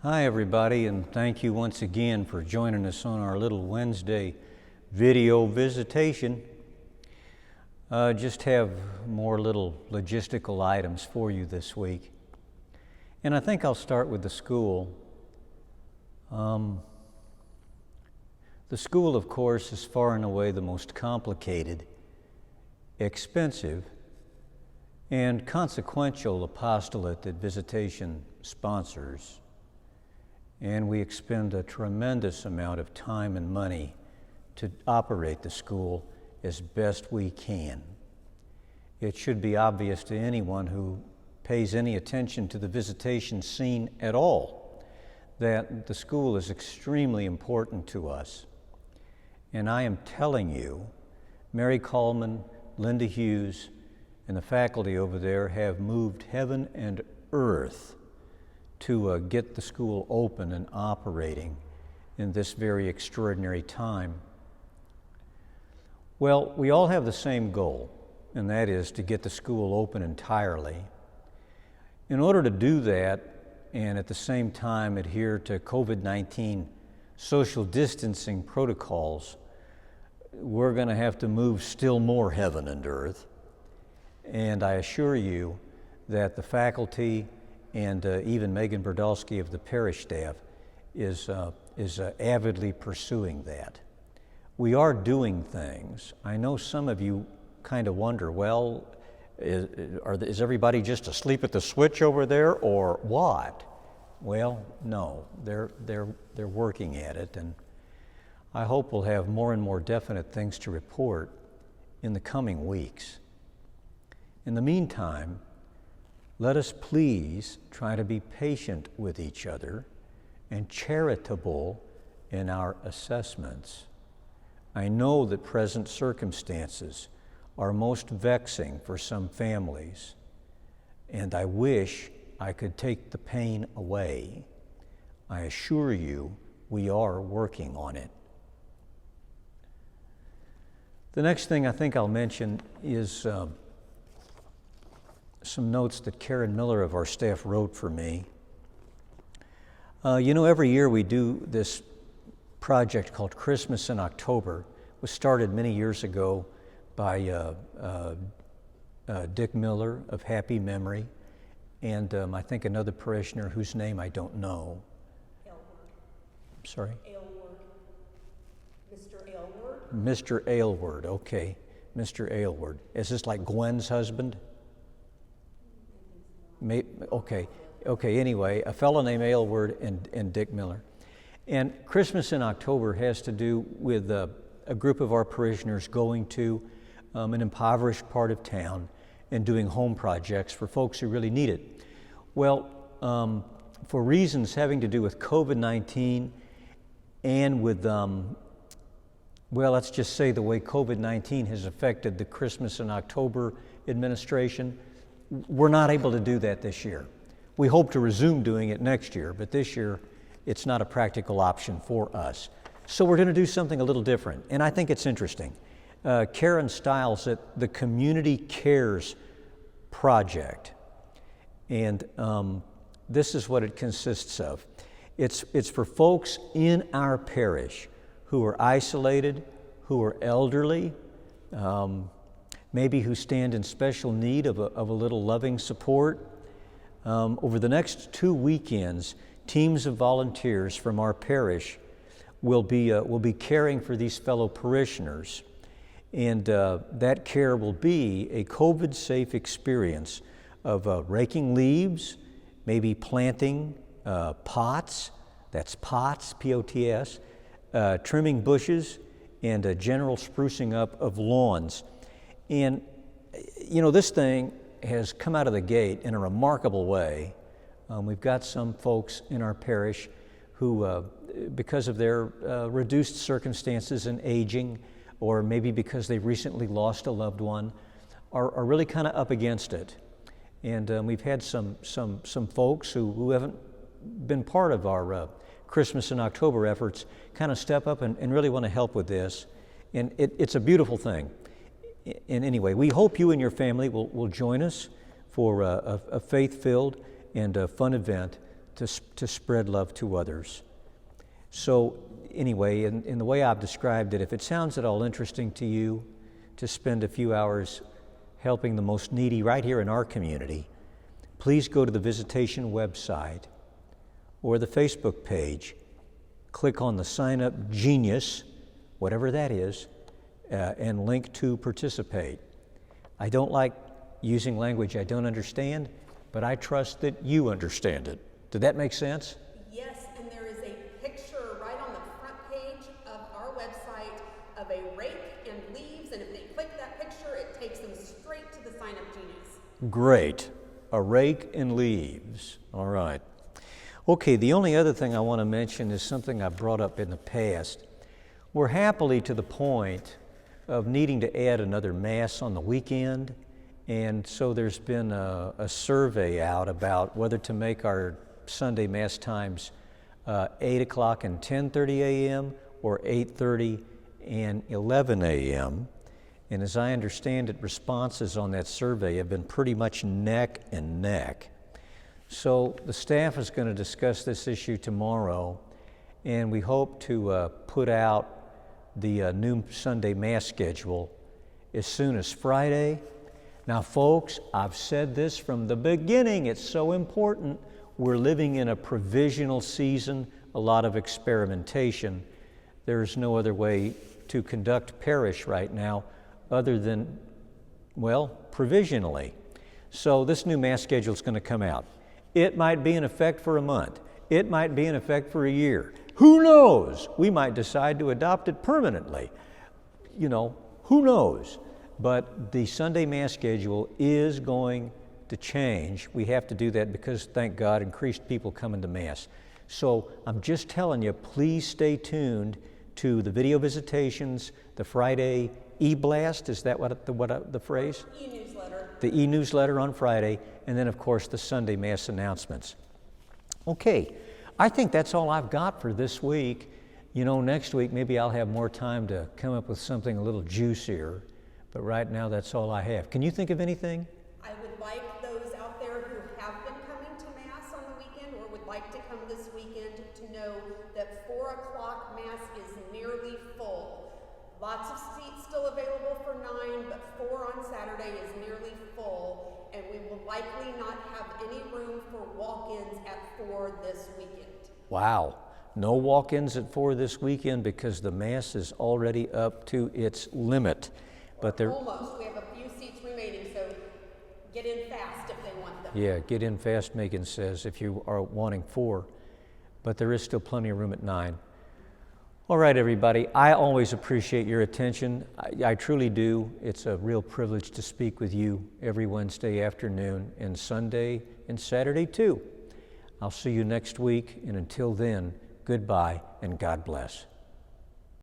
Hi everybody, and thank you once again for joining us on our little Wednesday video visitation. Just have more little logistical items for you this week. And I think I'll start with the school. The school, of course, is far and away the most complicated, expensive, and consequential apostolate that Visitation sponsors. And we expend a tremendous amount of time and money to operate the school as best we can. It should be obvious to anyone who pays any attention to the visitation scene at all that the school is extremely important to us. And I am telling you, Mary Coleman, Linda Hughes, and the faculty over there have moved heaven and earth to get the school open and operating in this very extraordinary time. Well, we all have the same goal, and that is to get the school open entirely. In order to do that, and at the same time adhere to COVID-19 social distancing protocols, we're going to have to move still more heaven and earth. And I assure you that the faculty and even Megan Berdalski of the parish staff is avidly pursuing that. We are doing things. I know some of you kind of wonder, well, is everybody just asleep at the switch over there or what? Well, no, they're working at it, and I hope we'll have more and more definite things to report in the coming weeks. In the meantime, let us please try to be patient with each other and charitable in our assessments. I know that present circumstances are most vexing for some families, and I wish I could take the pain away. I assure you, we are working on it. The next thing I think I'll mention is some notes that Karen Miller of our staff wrote for me. Every year we do this project called Christmas in October. It was started many years ago by Dick Miller of happy memory, and I think another parishioner whose name I don't know. Aylward. Sorry? Aylward. Mr. Aylward? Mr. Aylward, okay. Mr. Aylward. Is this like Gwen's husband? Okay, anyway, a fellow named Aylward and Dick Miller. And Christmas in October has to do with a group of our parishioners going to an impoverished part of town and doing home projects for folks who really need it. Well, for reasons having to do with COVID-19 and with, let's just say the way COVID-19 has affected the Christmas in October administration, we're not able to do that this year. We hope to resume doing it next year, but this year it's not a practical option for us. So we're going to do something a little different, and I think it's interesting. Karen styles it the Community Cares Project, and this is what it consists of. It's for folks in our parish who are isolated, who are elderly, maybe who stand in special need of a little loving support. Over the next 2 weekends, teams of volunteers from our parish will be caring for these fellow parishioners. And that care will be a COVID-safe experience of raking leaves, maybe planting pots, that's pots, P-O-T-S, trimming bushes, and general sprucing up of lawns. And, this thing has come out of the gate in a remarkable way. We've got some folks in our parish who, because of their reduced circumstances and aging, or maybe because they've recently lost a loved one, are really kind of up against it. And we've had some folks who haven't been part of our Christmas in October efforts kind of step up and really want to help with this. And it's a beautiful thing. And anyway, we hope you and your family will join us for a faith-filled and a fun event to spread love to others. So anyway, in the way I've described it, if it sounds at all interesting to you to spend a few hours helping the most needy right here in our community, please go to the Visitation website or the Facebook page, click on the Sign Up Genius, whatever that is, and link to participate. I don't like using language I don't understand, but I trust that you understand it. Did that make sense? Yes, and there is a picture right on the front page of our website of a rake and leaves, and if they click that picture, it takes them straight to the Sign Up Genius. Great. A rake and leaves. All right. Okay, the only other thing I want to mention is something I've brought up in the past. We're happily to the point of needing to add another Mass on the weekend, and so there's been a survey out about whether to make our Sunday Mass times 8 o'clock and 10:30 a.m. or 8:30 and 11 a.m. And as I understand it, responses on that survey have been pretty much neck and neck. So the staff is going to discuss this issue tomorrow, and we hope to put out the new Sunday Mass schedule as soon as Friday. Now folks, I've said this from the beginning, it's so important. We're living in a provisional season, a lot of experimentation. There's no other way to conduct parish right now other than, well, provisionally. So this new Mass schedule is going to come out. It might be in effect for a month. It might be in effect for a year. Who knows? We might decide to adopt it permanently. You know, who knows? But the Sunday Mass schedule is going to change. We have to do that because, thank God, increased people coming to Mass. So I'm just telling you, please stay tuned to the video visitations, the Friday e-blast, is that what the phrase? E-newsletter. The e-newsletter on Friday, and then of course the Sunday Mass announcements. Okay, I think that's all I've got for this week. You know, next week maybe I'll have more time to come up with something a little juicier, but right now that's all I have. Can you think of anything? I would like those out there who have been coming to Mass on the weekend or would like to come this weekend to know that 4 o'clock Mass is nearly full. Lots of seats still available for 9, but 4 on Saturday is nearly full, and we will likely not have any room for walk-ins at 4 this weekend. Wow, no walk-ins at 4 this weekend because the Mass is already up to its limit. But there, almost. We have a few seats remaining, so get in fast if they want them. yeah, get in fast, Megan says, if you are wanting 4. But there is still plenty of room at 9. All right, everybody, I always appreciate your attention. I truly do. It's a real privilege to speak with you every Wednesday afternoon and Sunday and Saturday too. I'll see you next week, and until then, goodbye and God bless.